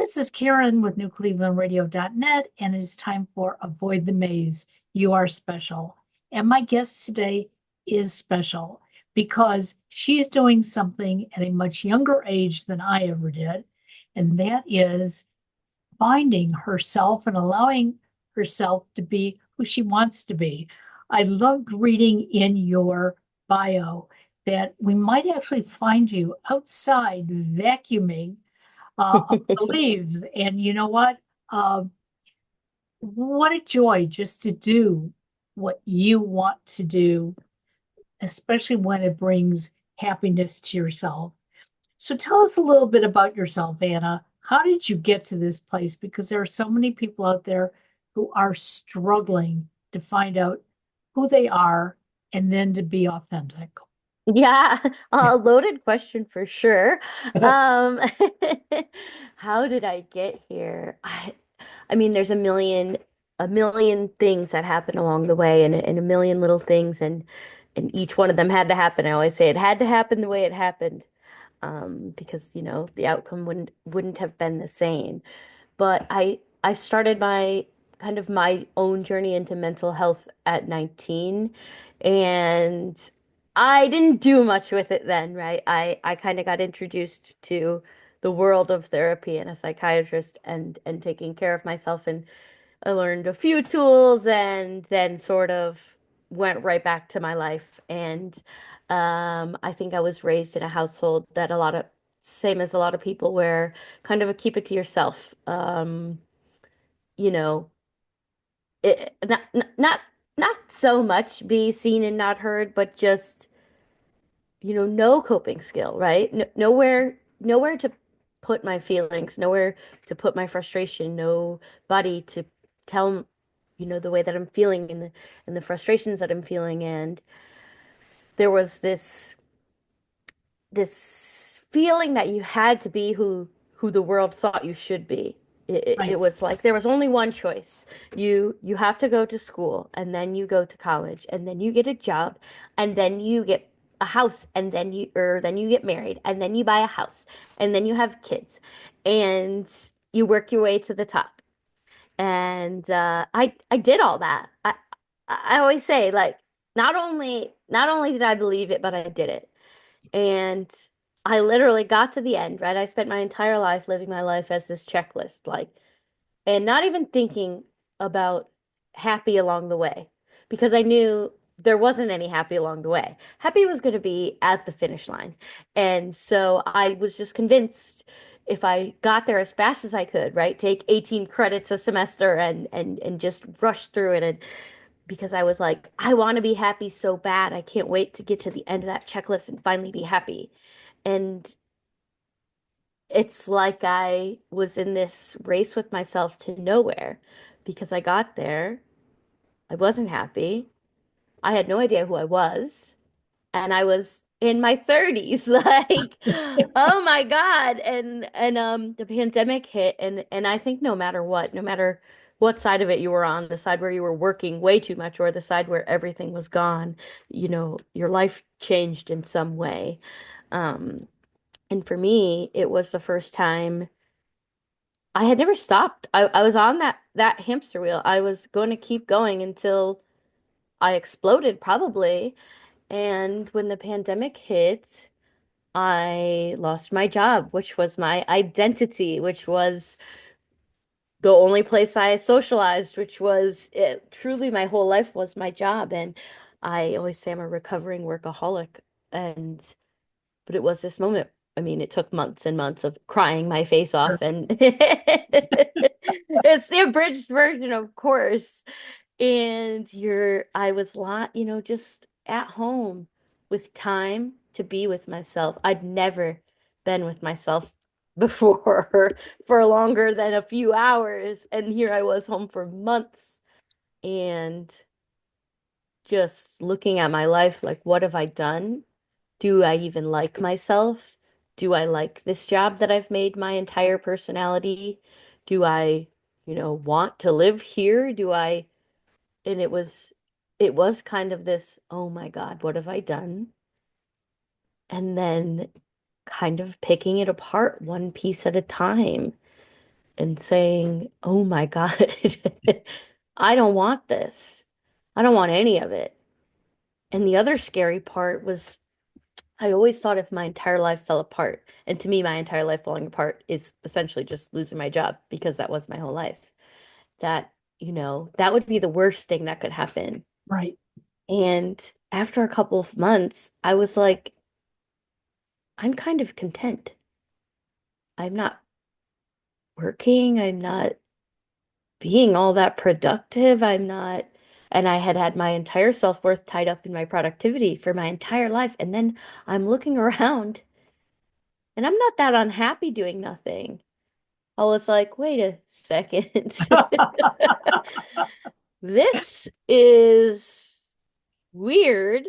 This is Karen with newclevelandradio.net, and it is time for Avoid the Maze. You are special. And my guest today is special because she's doing something at a much younger age than I ever did, and that is finding herself and allowing herself to be who she wants to be. I loved reading in your bio that we might actually find you outside vacuuming of the leaves. And you know what a joy just to do what you want to do, especially when it brings happiness to yourself. So tell us a little bit about yourself, Anna. How did you get to this place? Because there are so many people out there who are struggling to find out who they are and then to be authentic. Yeah, a loaded question for sure. Um, how did I get here? I mean, there's a million things that happen along the way, and a million little things, and each one of them had to happen. I always say it had to happen the way it happened, because the outcome wouldn't have been the same. But I started my own journey into mental health at 19, and I didn't do much with it then, right? I kind of got introduced to the world of therapy and a psychiatrist and taking care of myself, and I learned a few tools and then sort of went right back to my life. And I think I was raised in a household that same as a lot of people, where kind of a keep it to yourself. You know, not so much be seen and not heard, but just, no coping skill, right? Nowhere to put my feelings, nowhere to put my frustration, nobody to tell, the way that I'm feeling and the frustrations that I'm feeling. And there was this feeling that you had to be who the world thought you should be. It Right. was like there was only one choice. You have to go to school, and then you go to college, and then you get a job, and then you get a house, and then you get married, and then you buy a house, and then you have kids, and you work your way to the top. And I did all that. I always say, like, not only did I believe it, but I did it. And I literally got to the end, right? I spent my entire life living my life as this checklist, like, and not even thinking about happy along the way, because I knew there wasn't any happy along the way. Happy was going to be at the finish line. And so I was just convinced if I got there as fast as I could, right? Take 18 credits a semester and just rush through it. And because I was like, I want to be happy so bad. I can't wait to get to the end of that checklist and finally be happy. And it's like I was in this race with myself to nowhere, because I got there, I wasn't happy. I had no idea who I was, and I was in my 30s, like, oh my God. And the pandemic hit, and I think no matter what side of it you were on, the side where you were working way too much or the side where everything was gone, your life changed in some way. Um, and for me, it was the first time I had never stopped. I was on that hamster wheel. I was going to keep going until I exploded, probably. And when the pandemic hit, I lost my job, which was my identity, which was the only place I socialized, which was it, truly my whole life was my job. And I always say I'm a recovering workaholic. And but it was this moment. I mean, it took months and months of crying my face off, and it's the abridged version, of course. And I was just at home with time to be with myself. I'd never been with myself before for longer than a few hours. And here I was home for months and just looking at my life like, what have I done? Do I even like myself? Do I like this job that I've made my entire personality? Do I, want to live here? And it was kind of this, oh my God, what have I done? And then kind of picking it apart one piece at a time. and saying, "Oh my God, I don't want this. I don't want any of it." And the other scary part was I always thought if my entire life fell apart, and to me, my entire life falling apart is essentially just losing my job because that was my whole life, that, that would be the worst thing that could happen. Right. And after a couple of months, I was like, I'm kind of content. I'm not working. I'm not being all that productive. I'm not, and I had had my entire self-worth tied up in my productivity for my entire life. And then I'm looking around and I'm not that unhappy doing nothing. I was like, wait a second. This is weird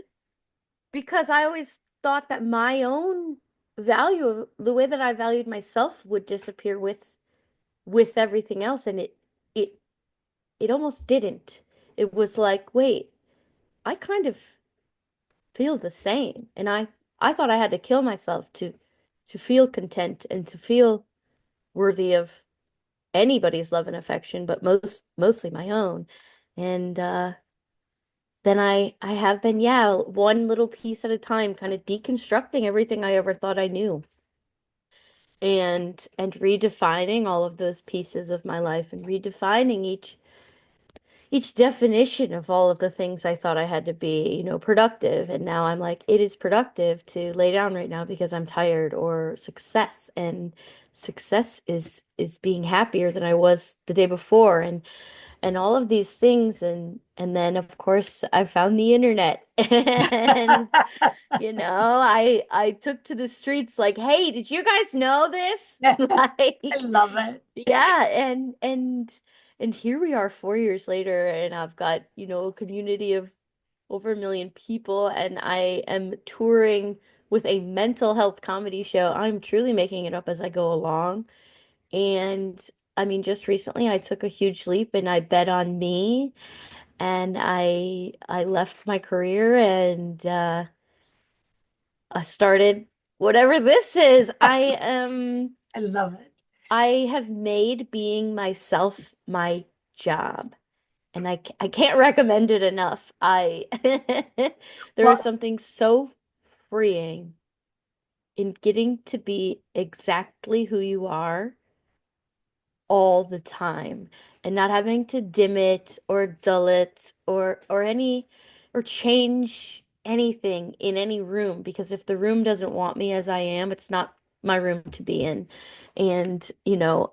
because I always thought that my own value, the way that I valued myself would disappear with everything else, and it it almost didn't. It was like, wait, I kind of feel the same. And I thought I had to kill myself to feel content and to feel worthy of anybody's love and affection, but mostly my own. And then I have been, yeah, one little piece at a time, kind of deconstructing everything I ever thought I knew. And redefining all of those pieces of my life and redefining each definition of all of the things I thought I had to be, productive. And now I'm like, it is productive to lay down right now because I'm tired, or success. And success is being happier than I was the day before. And all of these things. And then of course I found the internet. And I took to the streets like, hey, did you guys know this? I Like, love it. yeah, and here we are 4 years later, and I've got, a community of over 1 million people, and I am touring with a mental health comedy show. I'm truly making it up as I go along. And I mean, just recently I took a huge leap and I bet on me, and I left my career, and I started whatever this is. I love it. I have made being myself my job, and I can't recommend it enough. I there is Well, something so freeing in getting to be exactly who you are all the time, and not having to dim it or dull it or change anything in any room, because if the room doesn't want me as I am, it's not my room to be in. And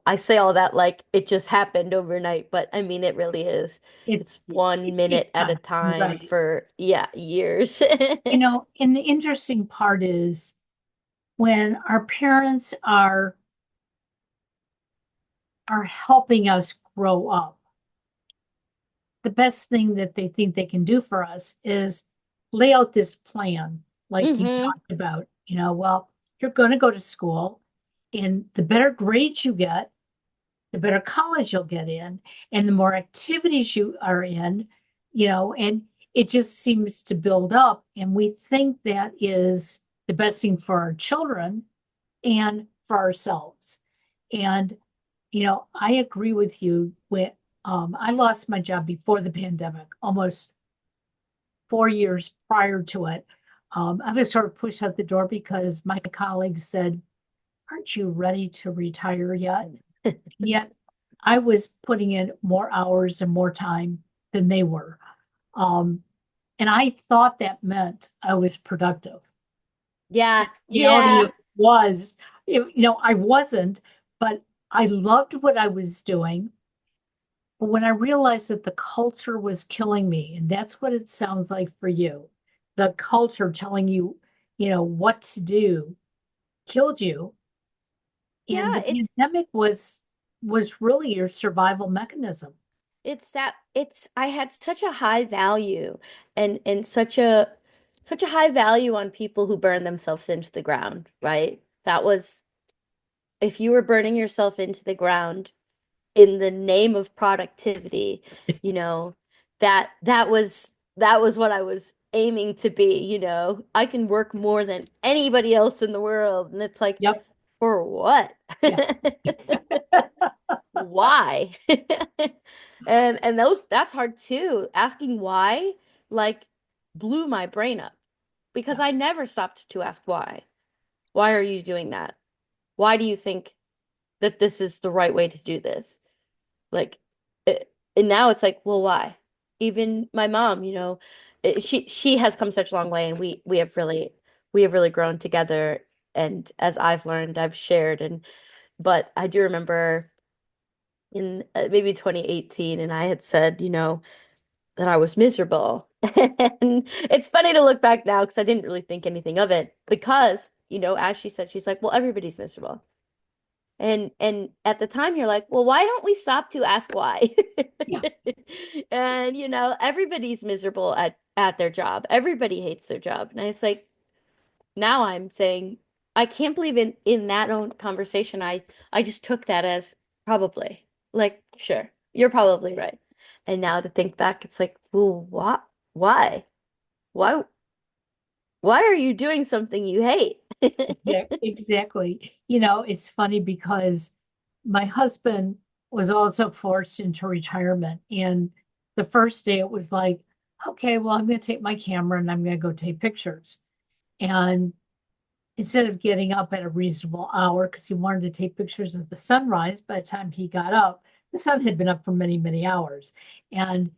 I say all that like it just happened overnight, but I mean it really is. it, It's one it takes minute at a time. time Right. for, yeah, years. And the interesting part is when our parents are helping us grow up, the best thing that they think they can do for us is lay out this plan, like you Hmm. talked about. Well, you're going to go to school, and the better grades you get, the better college you'll get in, and the more activities you are in, and it just seems to build up. And we think that is the best thing for our children and for ourselves. And, I agree with you. When I lost my job before the pandemic, almost 4 years prior to it, I was sort of pushed out the door because my colleagues said, "Aren't you ready to retire yet?" Yet I was putting in more hours and more time than they were. Um, and I thought that meant I was productive. Yeah, Reality yeah. it was, I wasn't, but I loved what I was doing. But when I realized that the culture was killing me, and that's what it sounds like for you, the culture telling you, what to do killed you. And Yeah, the pandemic was really your survival mechanism. it's I had such a high value, and such a high value on people who burn themselves into the ground, right? That was, if you were burning yourself into the ground in the name of productivity, you know, that was what I was aiming to be. I can work more than anybody else in the world, and it's like, Yep. for what? Yeah. why? And that's hard too. Asking why like blew my brain up because Yeah, I never stopped to ask why. Why are you doing that? Why do you think that this is the right way to do this? Like, and now it's like, well, why? Even my mom, she has come such a long way, and we have really grown together. And as I've learned, I've shared, but I do remember in maybe 2018, and I had said, that I was miserable. And it's funny to look back now because I didn't really think anything of it because, as she said, she's like, well, everybody's miserable. And at the time you're like, well, why don't we stop to ask why? yeah, And everybody's miserable at their job. Everybody hates their job. And it's like now I'm saying I can't believe in that own conversation I just took that as probably. Like, sure, you're probably right. And now to think back, it's like, well, what? Why? Why why are you doing something you hate? exactly. It's funny because my husband was also forced into retirement. And the first day it was like, okay, well, I'm going to take my camera and I'm going to go take pictures. And instead of getting up at a reasonable hour, because he wanted to take pictures of the sunrise, by the time he got up, the sun had been up for many, many hours. And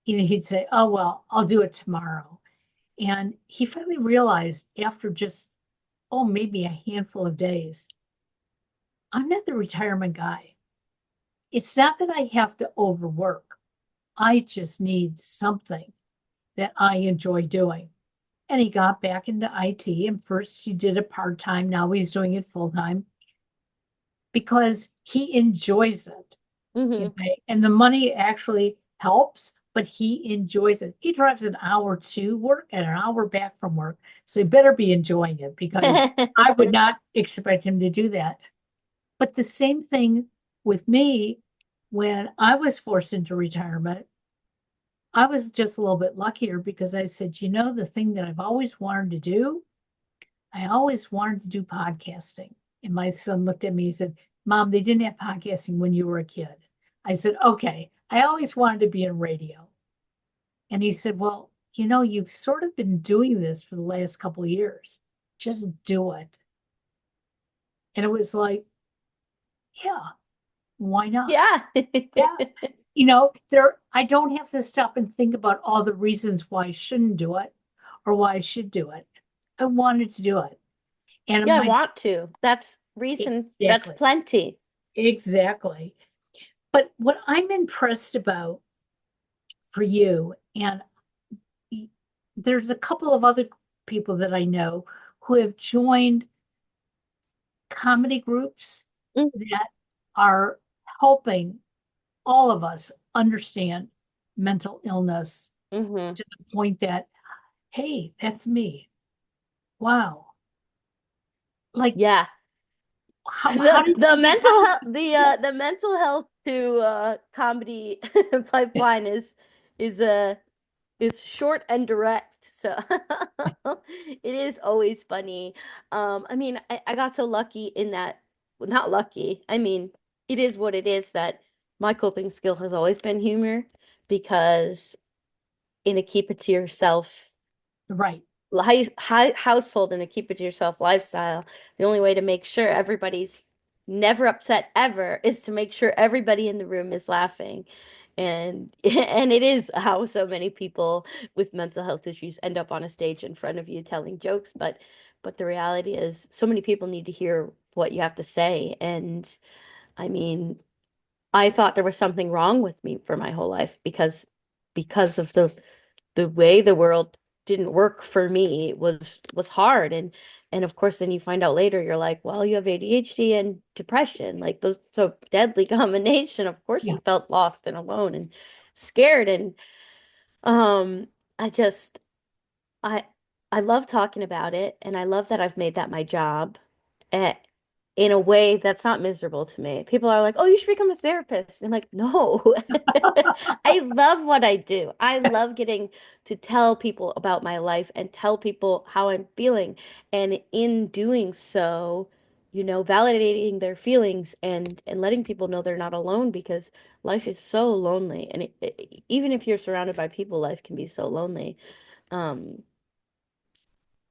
he'd say, oh, well, I'll do it tomorrow. And he finally realized after just, oh, maybe a handful of days, I'm not the retirement guy. It's not that I have to overwork. I just need something that I enjoy doing. And he got back into IT. And first he did it part time. Now he's doing it full time because he enjoys it. Hmm. Okay. And the money actually helps, but he enjoys it. He drives an hour to work and an hour back from work. So he better be enjoying it because I would not expect him to do that. But the same thing with me when I was forced into retirement, I was just a little bit luckier because I said, the thing that I've always wanted to do, I always wanted to do podcasting. And my son looked at me and said, Mom, they didn't have podcasting when you were a kid. I said, okay, I always wanted to be in radio. And he said, well, you've sort of been doing this for the last couple of years. Just do it. And it was like, yeah, why not? Yeah. Yeah. I don't have to stop and think about all the reasons why I shouldn't do it or why I should do it. I wanted to do it. And Yeah, I my want to. That's reason. That's exactly, plenty. exactly. But what I'm impressed about for you, and there's a couple of other people that I know who have joined comedy groups that are helping all of us understand mental illness Mm-hmm. to the point that, hey, that's me. Wow. Like Yeah. how The did the you how mental did health you the do that? mental health to comedy pipeline is short and direct. So it is always funny. I mean, I got so lucky in that, well, not lucky. I mean, it is what it is that my coping skill has always been humor because in a keep it to yourself Right. household and a keep it to yourself lifestyle, the only way to make sure everybody's never upset ever is to make sure everybody in the room is laughing. And and it is how so many people with mental health issues end up on a stage in front of you telling jokes, but the reality is so many people need to hear what you have to say. And I mean, I thought there was something wrong with me for my whole life because of the way the world didn't work for me was hard. And of course then you find out later you're like, well, you have ADHD and depression, like those so deadly combination. Of course Yeah. you felt lost and alone and scared. And um I just I I love talking about it, and I love that I've made that my job, eh, in a way that's not miserable to me. People are like, "Oh, you should become a therapist." I'm like, "No." I love what I do. I love getting to tell people about my life and tell people how I'm feeling. And in doing so, validating their feelings and letting people know they're not alone because life is so lonely. And even if you're surrounded by people, life can be so lonely. Um,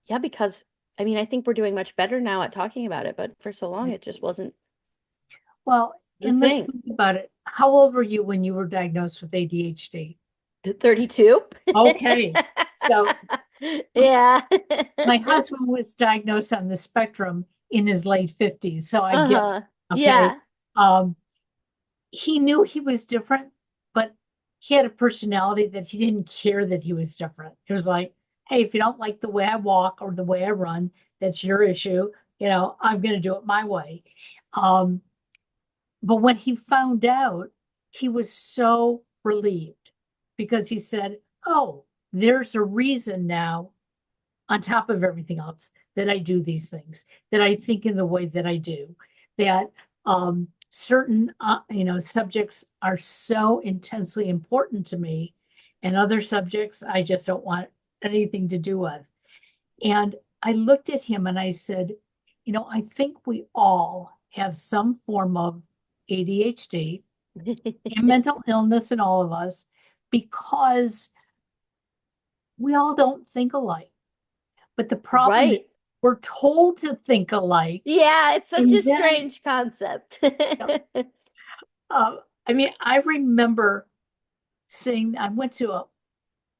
yeah, because I mean, I think we're doing much better now at talking about it, but for so long it just wasn't Well, the and let's thing. think about it. How old were you when you were diagnosed with ADHD? 32? Okay. So Yeah. my husband was diagnosed on the spectrum in his late 50s. So I get it. Uh-huh. Okay. Yeah. Um, he knew he was different, but he had a personality that he didn't care that he was different. It was like, hey, if you don't like the way I walk or the way I run, that's your issue. I'm going to do it my way. Um, but when he found out, he was so relieved because he said, oh, there's a reason now, on top of everything else, that I do these things, that I think in the way that I do, that certain subjects are so intensely important to me, and other subjects I just don't want anything to do with. And I looked at him and I said, I think we all have some form of ADHD and mental illness in all of us, because we all don't think alike. But the problem is Right. we're told to think alike. Yeah, it's such a And then, strange concept. you know, I remember saying, I went to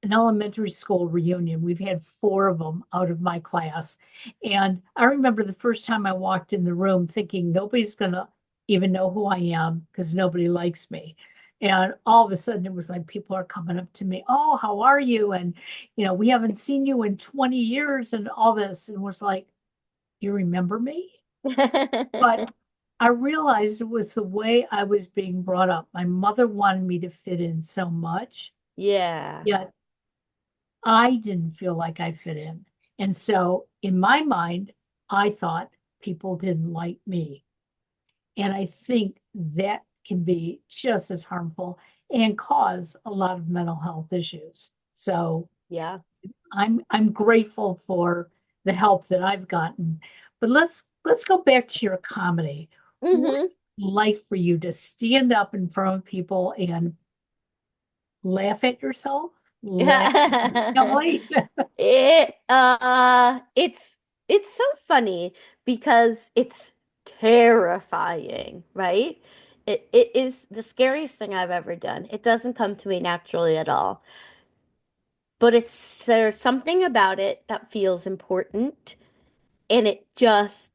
an elementary school reunion. We've had four of them out of my class. And I remember the first time I walked in the room thinking nobody's going to even know who I am because nobody likes me. And all of a sudden it was like people are coming up to me, oh, how are you? And, we haven't seen you in 20 years and all this. And was like, you remember me? But I realized it was the way I was being brought up. My mother wanted me to fit in so much, Yeah. yet I didn't feel like I fit in. And so in my mind, I thought people didn't like me. And I think that can be just as harmful and cause a lot of mental health issues. So Yeah. I'm grateful for the help that I've gotten. But let's go back to your comedy. Hmm. What's it like for you to stand up in front of people and laugh at yourself, laugh at your family? It's so funny because it's terrifying, right? It is the scariest thing I've ever done. It doesn't come to me naturally at all. But there's something about it that feels important and it just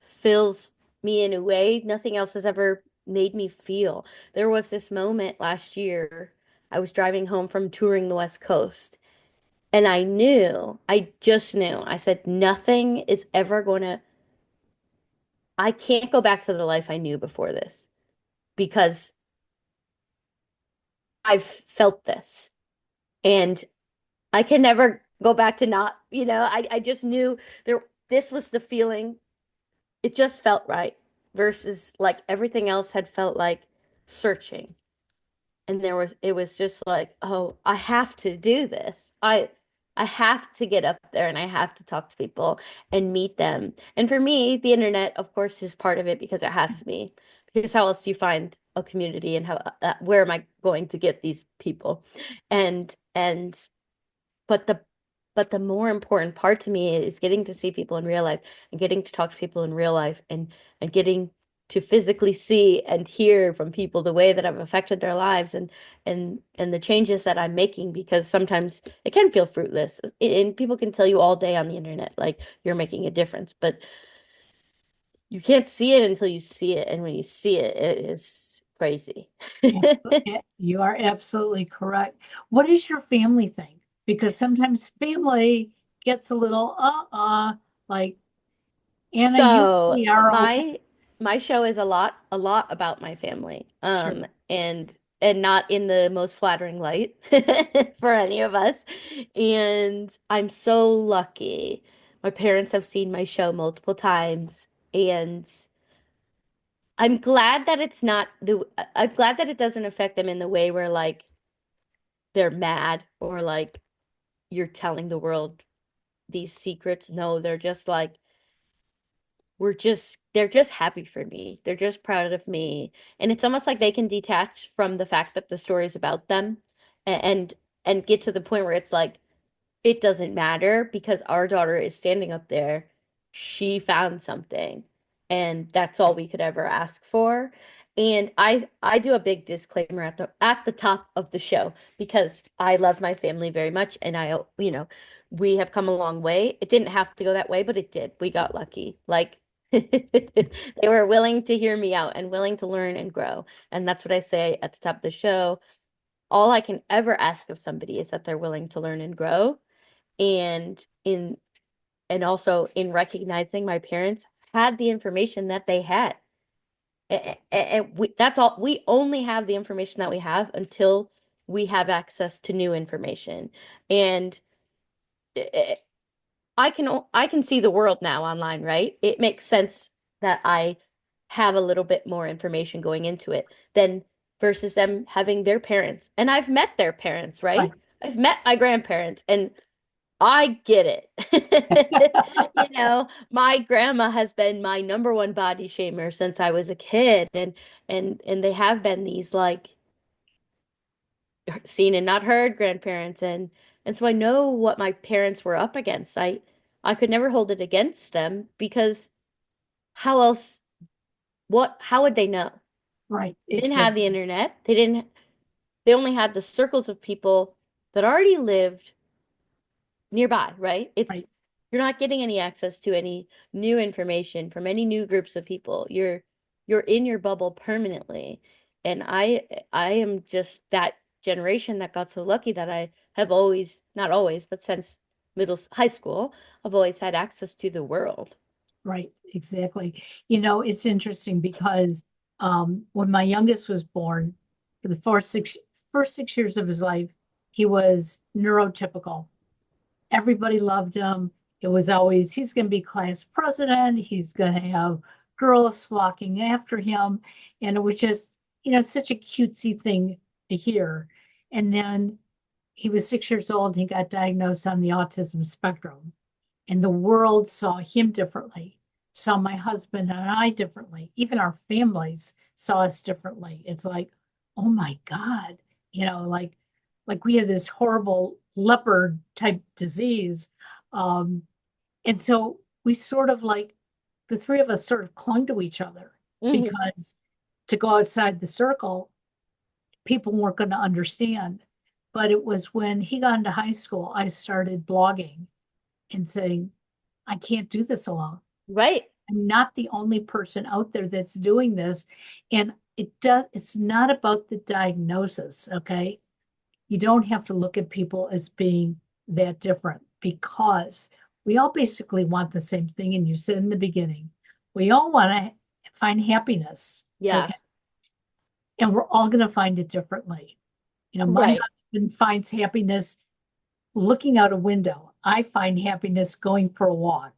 fills me in a way nothing else has ever made me feel. There was this moment last year. I was driving home from touring the West Coast. And I just knew. I said, nothing is ever I can't go back to the life I knew before this because I've felt this. And I can never go back to not, I just knew this was the feeling. It just felt right versus like everything else had felt like searching. And it was just like, oh, I have to do this. I have to get up there and I have to talk to people and meet them. And for me, the internet, of course, is part of it because it has to be. Because how else do you find a community and how where am I going to get these people? And but the more important part to me is getting to see people in real life and getting to talk to people in real life and getting to physically see and hear from people the way that I've affected their lives and the changes that I'm making because sometimes it can feel fruitless and people can tell you all day on the internet like you're making a difference, but you can't see it until you see it, and when you see it, it is crazy. You are absolutely correct. What does your family think? Because sometimes family gets a little like Anna, you So really are okay. my show is a lot about my family. Sure. And not in the most flattering light for any of us. And I'm so lucky. My parents have seen my show multiple times and I'm glad that it doesn't affect them in the way where like they're mad or like you're telling the world these secrets. No, they're just like they're just happy for me. They're just proud of me. And it's almost like they can detach from the fact that the story is about them and and get to the point where it's like it doesn't matter because our daughter is standing up there. She found something, and that's all we could ever ask for. And I do a big disclaimer at the top of the show because I love my family very much, and we have come a long way. It didn't have to go that way, but it did. We got lucky. Like they were willing to hear me out and willing to learn and grow. And that's what I say at the top of the show. All I can ever ask of somebody is that they're willing to learn and grow and in and also in recognizing my parents had the information that they had. That's all. We only have the information that we have until we have access to new information. And eh, I can see the world now online, right? It makes sense that I have a little bit more information going into it than versus them having their parents. And I've met their parents, Right. right? I've met my grandparents and I get it. My grandma has been my number one body shamer since I was a kid, and they have been these like seen and not heard grandparents, and so I know what my parents were up against. I could never hold it against them because how else how would they know? Right. They didn't have the Exactly. internet. They only had the circles of people that already lived nearby, right? Right. You're not getting any access to any new information from any new groups of people. You're in your bubble permanently. And I am just that generation that got so lucky that I have always, not always, but since high school, I've always had access to the world. Right. Exactly. It's interesting because when my youngest was born, for the first 6 years of his life, he was neurotypical. Everybody loved him. It was always, he's going to be class president. He's going to have girls flocking after him. And it was just, such a cutesy thing to hear. And then he was 6 years old. He got diagnosed on the autism spectrum. And the world saw him differently, saw my husband and I differently. Even our families saw us differently. It's like, oh my God, like we had this horrible leopard type disease. Um, and so we sort of like the three of us sort of clung to each other Hmm. because to go outside the circle, people weren't going to understand. But it was when he got into high school, I started blogging and saying, I can't do this alone. Right. I'm not the only person out there that's doing this. And it's not about the diagnosis, okay? You don't have to look at people as being that different because we all basically want the same thing. And you said in the beginning, we all want to find happiness, Yeah. okay? And we're all going to find it differently. My Right. husband finds happiness looking out a window. I find happiness going for a walk.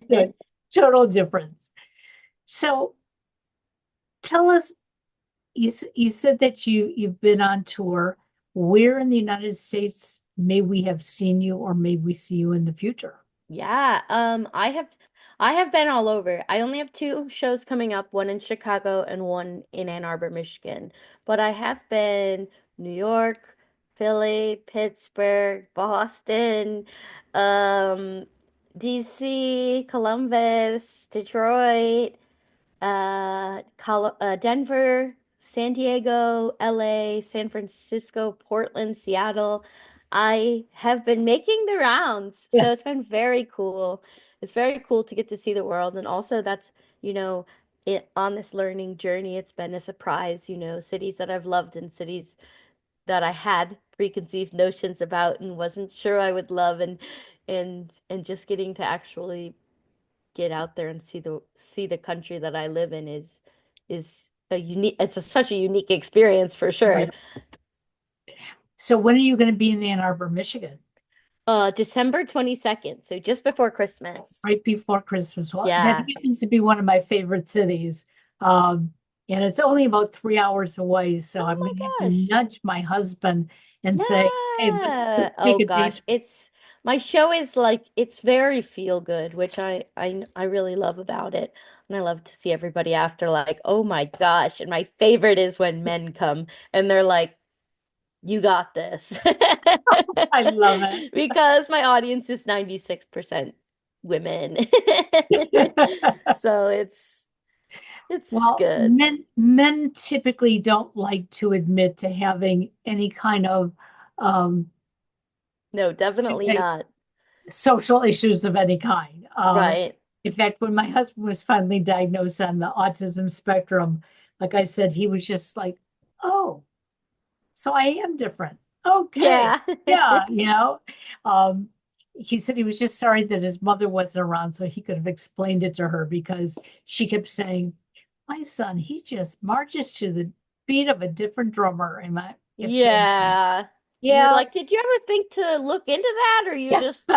So, total difference. So tell us, you said that you've been on tour. Where in the United States may we have seen you or may we see you in the future? Yeah, I have been all over. I only have two shows coming up, one in Chicago and one in Ann Arbor, Michigan. But I have been New York, Philly, Pittsburgh, Boston, um, DC, Columbus, Detroit, Denver, San Diego, LA, San Francisco, Portland, Seattle. I have been making the rounds, Yeah, so it's been very cool. It's very cool to get to see the world, and also that's, you know, on this learning journey, it's been a surprise, cities that I've loved and cities that I had preconceived notions about and wasn't sure I would love and just getting to actually get out there and see the country that I live in is such a unique experience for sure. right. So when are you going to be in Ann Arbor, Michigan? December 22nd, so just before Christmas. Right before Christmas. Well, that Yeah. happens to be one of my favorite cities. Um, and it's only about 3 hours away. So Oh I'm going to have my to gosh. nudge my husband and say, hey, let's Yeah. take Oh a date. gosh. It's My show is like it's very feel good, which I really love about it. And I love to see everybody after like, "Oh my gosh." And my favorite is when men come and they're like, "You got this." I love it. Because my audience is 96% women. So it's Well, good. men typically don't like to admit to having any kind of um No, I'd definitely say not. social issues of any kind. Right. In fact, when my husband was finally diagnosed on the autism spectrum, like I said, he was just like, "Oh, so I am different. Okay. Yeah. Yeah, Um, he said he was just sorry that his mother wasn't around so he could have explained it to her because she kept saying, my son, he just marches to the beat of a different drummer. And I kept saying, Yeah. You're yeah, like, did you ever think to look into that, or you yeah, just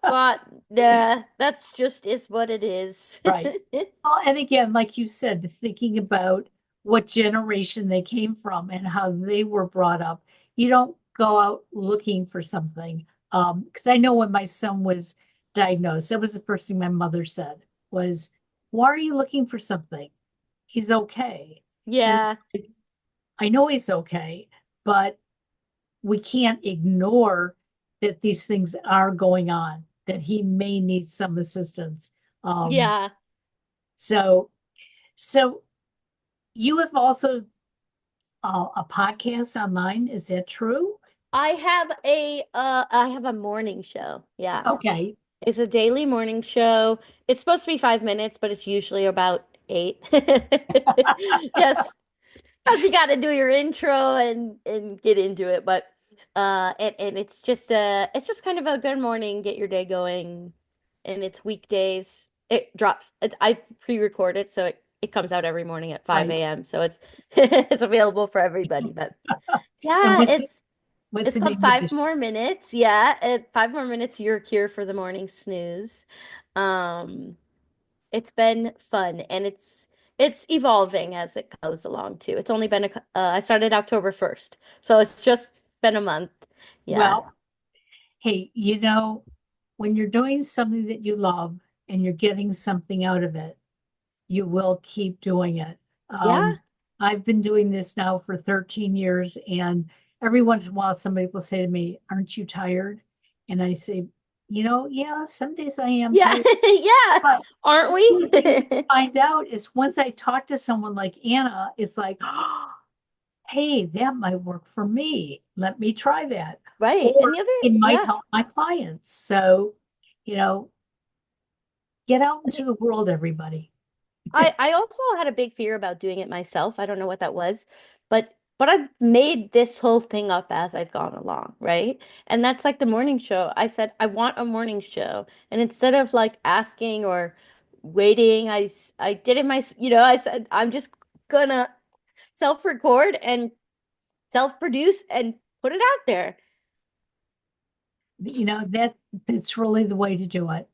thought, nah, that's just is what it is? right. Well, and again, like you said, thinking about what generation they came from and how they were brought up, you don't go out looking for something. Because I know when my son was diagnosed, that was the first thing my mother said was, why are you looking for something? He's okay. And Yeah. I know he's okay, but we can't ignore that these things are going on, that he may need some assistance. Um, Yeah. so so you have also a podcast online. Is that true? I have a morning show. Yeah. Okay. It's a daily morning show. It's supposed to be 5 minutes, but it's usually about eight. Just because you got to do your intro and get into it, but and it's just kind of a good morning, get your day going, and it's weekdays. It drops. I pre-record it, so it comes out every morning at Right. 5 a.m. So it's it's available for everybody. But And yeah, what's it's the called name of the Five More Minutes. Yeah, 5 more minutes, your cure for the morning snooze. Um, it's been fun and it's evolving as it goes along too. It's only been I started October 1st, so it's just been a month. Yeah. well, hey, when you're doing something that you love and you're getting something out of it, you will keep doing it. Yeah. I've been doing this now for 13 years, and every once in a while, somebody will say to me, aren't you tired? And I say, yeah, some days I am Yeah. tired. Yeah. But Aren't one we? of the things I find out is once I talk to someone like Anna, it's like, oh, hey, that might work for me. Let me try that. Right. And Or the other, it might yeah. help my clients. So, you know, get out into the world, everybody. I also had a big fear about doing it myself. I don't know what that was, but I've made this whole thing up as I've gone along, right? And that's like the morning show. I said I want a morning show, and instead of like asking or waiting, I did it I said I'm just gonna self-record and self-produce and put it out there. That's really the way to do it.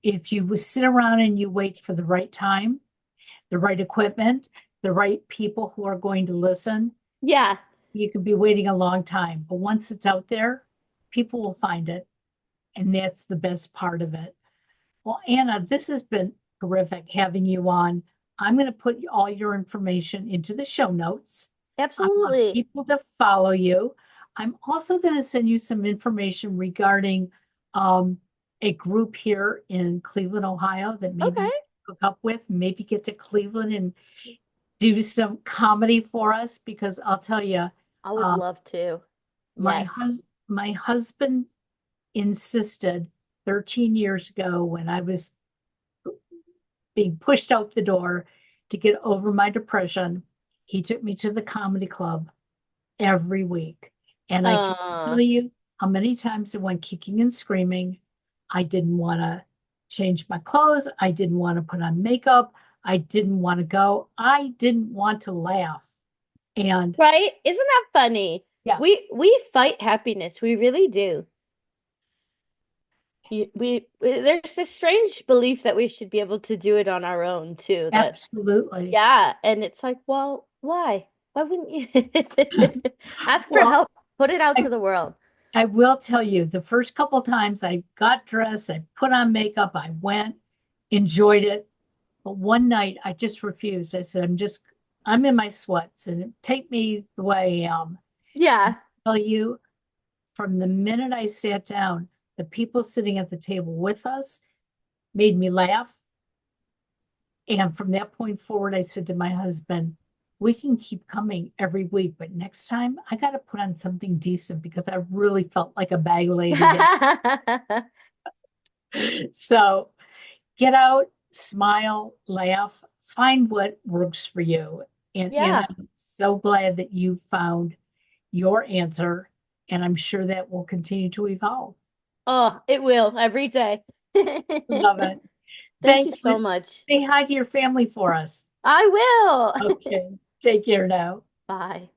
If you sit around and you wait for the right time, the right equipment, the right people who are going to listen, Yeah. you could be waiting a long time. But once it's out there, people will find it. And that's the best part of it. Well, Anna, this has been terrific having you on. I'm going to put all your information into the show notes. I want Absolutely. people to follow you. I'm also going to send you some information regarding um, a group here in Cleveland, Ohio that maybe Okay. you can hook up with, maybe get to Cleveland and do some comedy for us because I'll tell you, I would uh, love to. my Yes. my husband insisted 13 years ago when I was being pushed out the door to get over my depression. He took me to the comedy club every week. And I can Uh, tell you how many times I went kicking and screaming. I didn't want to change my clothes. I didn't want to put on makeup. I didn't want to go. I didn't want to laugh. And right? Isn't that funny? yeah, We fight happiness. We really do. There's this strange belief that we should be able to do it on our own too. That absolutely. yeah, and it's like, well, why? Why wouldn't you ask for Well, help? Put it out I, to the world. I will tell you, the first couple times I got dressed, I put on makeup, I went, enjoyed it. But one night I just refused. I said, I'm in my sweats and take me the way I am. Yeah. Tell you, from the minute I sat down, the people sitting at the table with us made me laugh. And from that point forward, I said to my husband, we can keep coming every week, but next time I got to put on something decent because I really felt like a bag lady that. So get out, smile, laugh, find what works for you. And Yeah. I'm so glad that you found your answer. And I'm sure that will continue to evolve. Oh, it will every day. Love it. Thank you Thank so you. much. Say hi to your family for us. I will. Okay. Take care now. Bye.